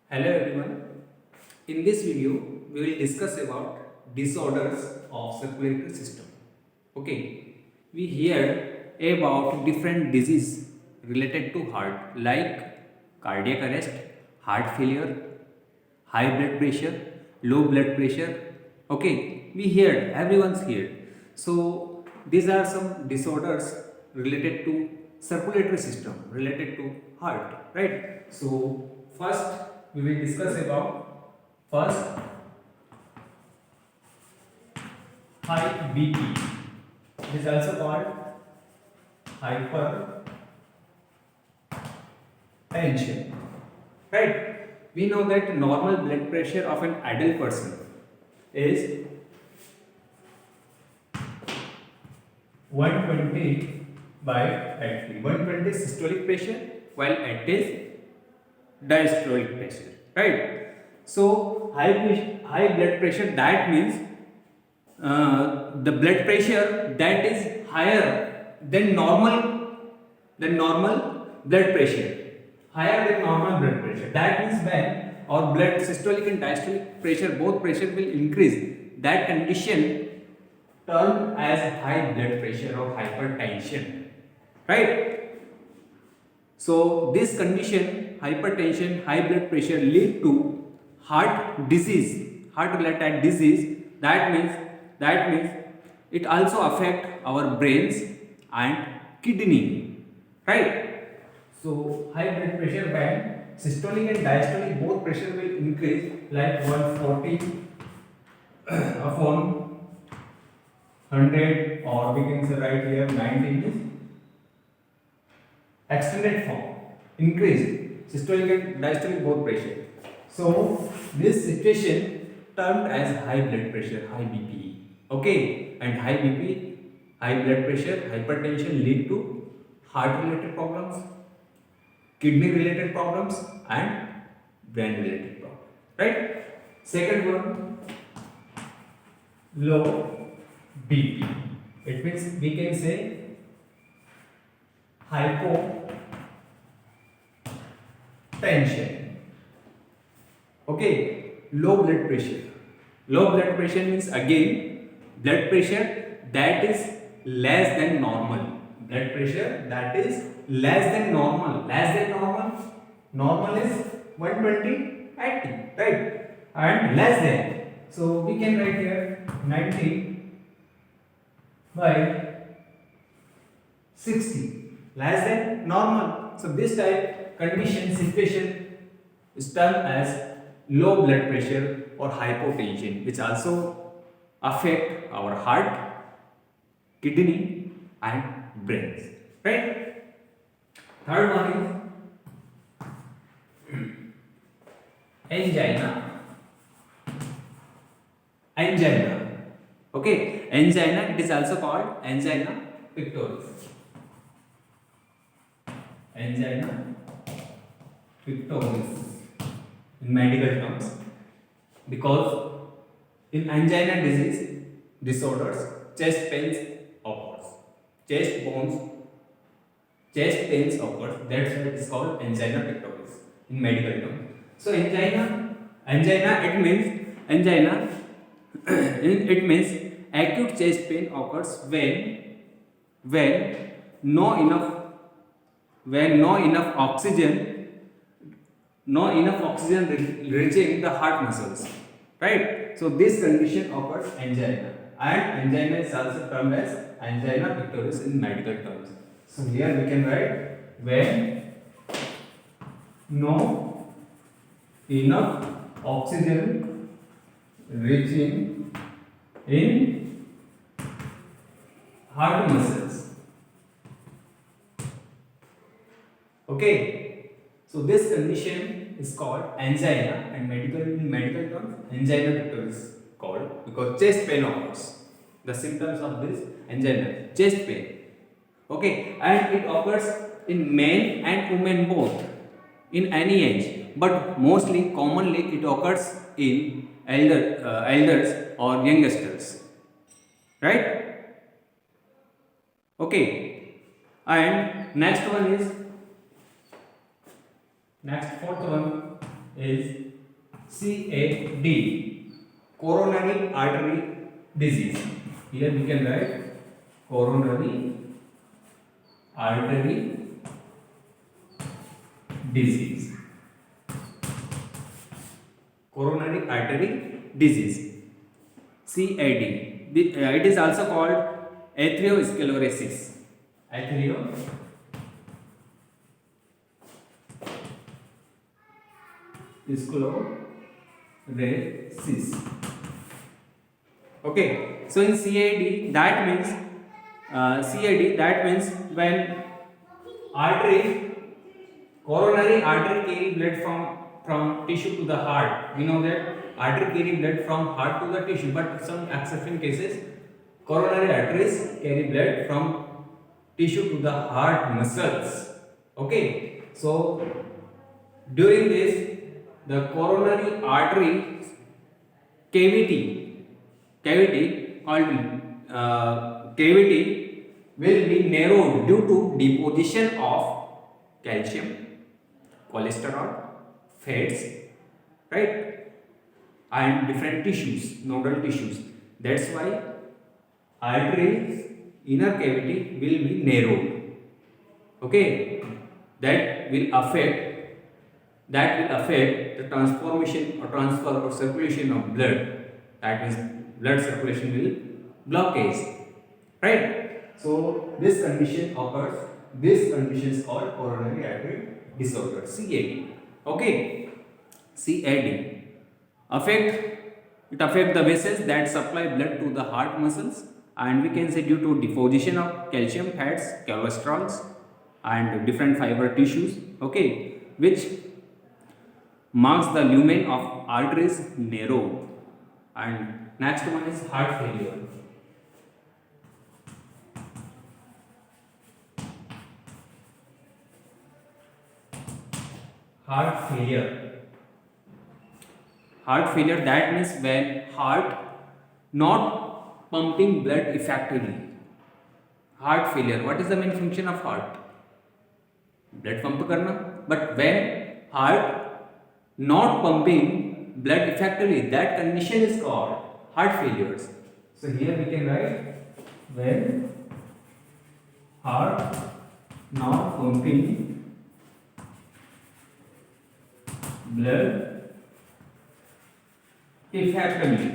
Hello everyone. In this video, we will discuss about disorders of circulatory system. Okay, we hear about different disease related to heart like cardiac arrest, heart failure, high blood pressure, low blood pressure. Okay, we heard, everyone's heard. So these are some disorders related to circulatory system, related to heart, right? So first we will discuss about first high BP. It is also called hypertension, right? We know that normal blood pressure of an adult person is 120 by 80. 120 systolic pressure while 80 is diastolic pressure, right? So high blood pressure, that means the blood pressure that is higher than normal blood pressure, higher than normal blood pressure. That means when our blood systolic and diastolic pressure, both pressure will increase, that condition termed as high blood pressure or hypertension, right? So this condition, hypertension, high blood pressure, lead to heart disease, heart related disease. That means it also affect our brains and kidney, right? So high blood pressure, when systolic and diastolic both pressure will increase, like 140 upon 100, or we can say right here 90 is extended form, increased systolic and diastolic both pressure. So this situation termed as high blood pressure, high BP. Okay, and high BP, high blood pressure, hypertension lead to heart related problems, kidney related problems, and brain related problems. Right? Second one, low BP. It means we can say hypotension. Okay, low blood pressure. Low blood pressure means again blood pressure that is less than normal. Blood pressure that is less than normal. Less than normal. Normal is 120 80, right? And less than. So we can write here 90 by 60, less than normal. So this type condition situation is termed as low blood pressure or hypotension, which also affect our heart, kidney, and brains. Right? Third one is angina. Angina. Okay, angina. It is also called angina pectoris. Angina pectoris in medical terms, because in angina disease disorders, chest pains occurs, chest pains occurs. That's why it is called angina pectoris in medical terms. So angina, it means angina. It means acute chest pain occurs when no enough when no enough oxygen reaching the heart muscles, right? So this condition occurs angina, and angina is also termed as angina pectoris in medical terms. So here we can write when no enough oxygen reaching in heart muscles. Okay, so this condition is called angina, and in medical terms, angina pectoris called, because chest pain occurs. The symptoms of this angina, chest pain. Okay, and it occurs in men and women both, in any age, but mostly commonly it occurs in elders or youngsters. Right? Okay, and next fourth one, is CAD, coronary artery disease. Here we can write coronary artery disease. Coronary artery disease, CAD. It is also called atherosclerosis. Atherosclerosis. Okay, so in CAD that means when coronary artery carry blood from tissue to the heart. We know that artery carry blood from heart to the tissue, but some exception cases coronary arteries carry blood from tissue to the heart muscles. Okay, so during this, the coronary artery cavity will be narrowed due to deposition of calcium, cholesterol, fats, right, and different tissues, nodal tissues. That's why artery's inner cavity will be narrowed. Okay, that will affect the transformation or transfer or circulation of blood. That means blood circulation will blockage, right? So this condition occurs. This condition is called coronary artery disorder, CAD. Okay, CAD affect the vessels that supply blood to the heart muscles, and we can say due to deposition of calcium, fats, cholesterols, and different fiber tissues. Okay, which marks the lumen of arteries narrow. And next one is heart failure. Heart failure, that means when heart not pumping blood effectively. Heart failure, what is the main function of heart? Blood pump karna. But when heart not pumping blood effectively, that condition is called heart failures. So here we can write when heart not pumping blood effectively,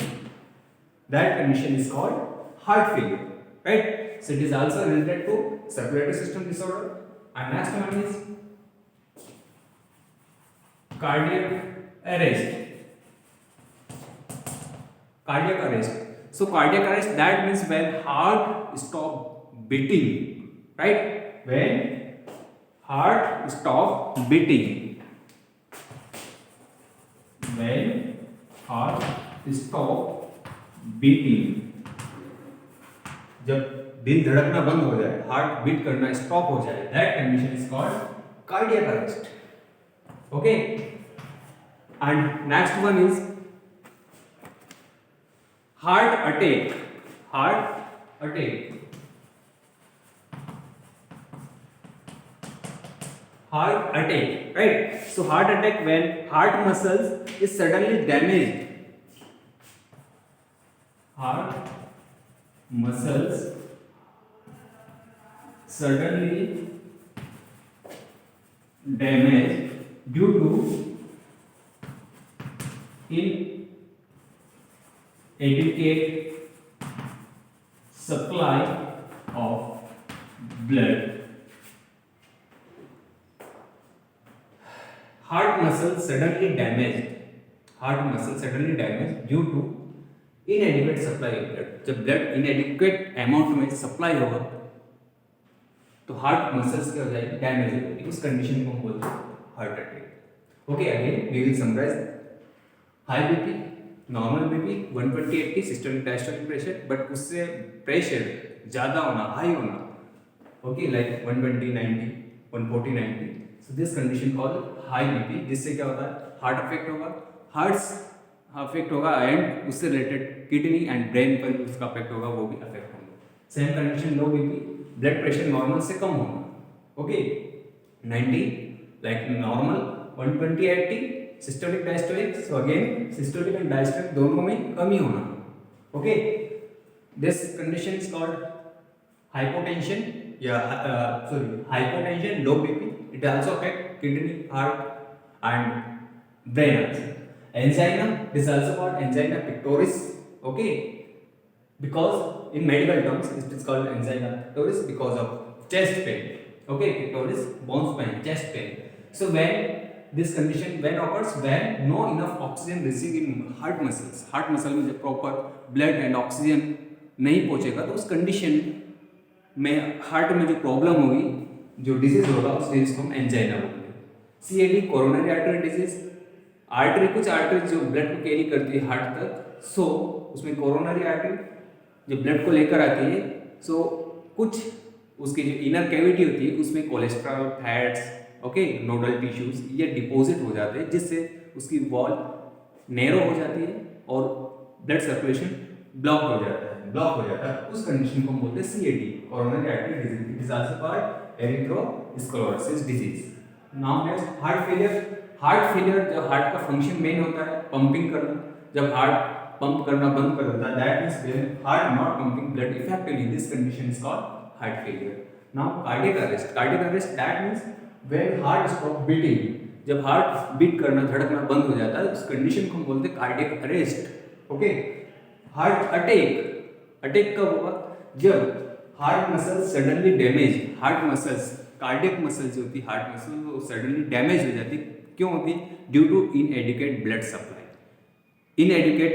that condition is called heart failure, right? So it is also related to circulatory system disorder. And next one is cardiac arrest. So cardiac arrest, that means when heart stop beating, right? When heart stop beating. When heart stop beating, जब दिल धड़कना बंद हो जाए, heart beat करना stop हो जाए, that condition is called cardiac arrest. Okay, and next one is heart attack. Right? So heart attack, when heart muscles is suddenly damaged. Heart muscles suddenly damaged due to inadequate supply of blood. Heart muscle suddenly damaged due to inadequate supply of blood. जब blood inadequate amount में supply होगा तो heart muscles क्या हो जाएगी, damage हो जाएगी. उस कंडीशन को हम बोलते हैं heart attack. Okay, again we will summarise. High BP, normal BP 120/80 systolic diastolic pressure, but उससे प्रेशर ज़्यादा होना, हाई होना. Okay, like 120/90, 140/90. So this condition called high BP, जिससे क्या होता है, हार्ट अफेक्ट होगा, अफेक्ट होगा एंड उससे रिलेटेड किडनी एंड ब्रेन पर उसका अफेक्ट होगा, वो भी अफेक्ट होगा. Same condition low BP, blood pressure normal से कम होगा. Okay, 90 like normal, 120/80 systolic diastolic, so again systolic and diastolic दोनों में कमी होना. Okay, this condition is called hypotension, hypotension, low BP. It also affect kidney, heart and brain also. Angina, this is also called angina pectoris. Okay, because in medical terms it is called angina pectoris because of chest pain. Okay, pectoris bones pain, chest pain. So when this condition when occurs when no enough oxygen received in heart muscles, heart muscle में जब proper blood and oxygen नहीं पहुंचेगा तो उस condition में heart में जो problem होगी, जो डिजीज होगा उस डिजीज को हम एंजाइना बोलते हैं. CAD coronary artery disease. Artery, कुछ आर्टरी जो ब्लड को कैरी करती है हार्ट तक, सो उसमें कोरोनरी आर्टरी जो ब्लड को लेकर आती है, सो कुछ उसकी जो इनर कैविटी होती है उसमें cholesterol, fats, okay, nodal tissues ये डिपॉजिट हो जाते हैं, जिससे उसकी वॉल नैरो हो जाती है और ब्लड सर्कुलेशन ब्लॉक हो जाता है. उस कंडीशन को हम बोलते हैं CAD, coronary artery disease. It is also called arteriosclerosis disease. Now next heart failure. Heart failure जब हार्ट का फंक्शन मेन होता है पंपिंग करना, जब हार्ट पंप करना बंद कर देता है, that means when heart not pumping blood effectively, this condition is called heart failure. Now cardiac arrest. Cardiac arrest that means when heart stop beating, जब हार्ट बीट करना, धड़कना बंद हो जाता है, उस कंडीशन को हम बोलते हैं cardiac arrest. Okay, heart attack. Attack कब होगा? जब heart muscle suddenly damage, heart muscles, cardiac muscles जो होती है हार्ट मसल वो सडनली डैमेज हो जाती. क्यों होती? Due to inadequate blood supply. Inadequate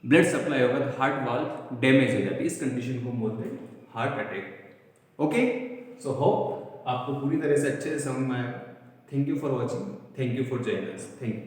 blood supply होगा तो हार्ट वाल्व डैमेज हो जाती है. इस कंडीशन को हम बोलते हैं heart attack. Okay, so hope आपको पूरी तरह से अच्छे से समझ में आएगा. Thank you for watching. Thank you for joining us. Thank you.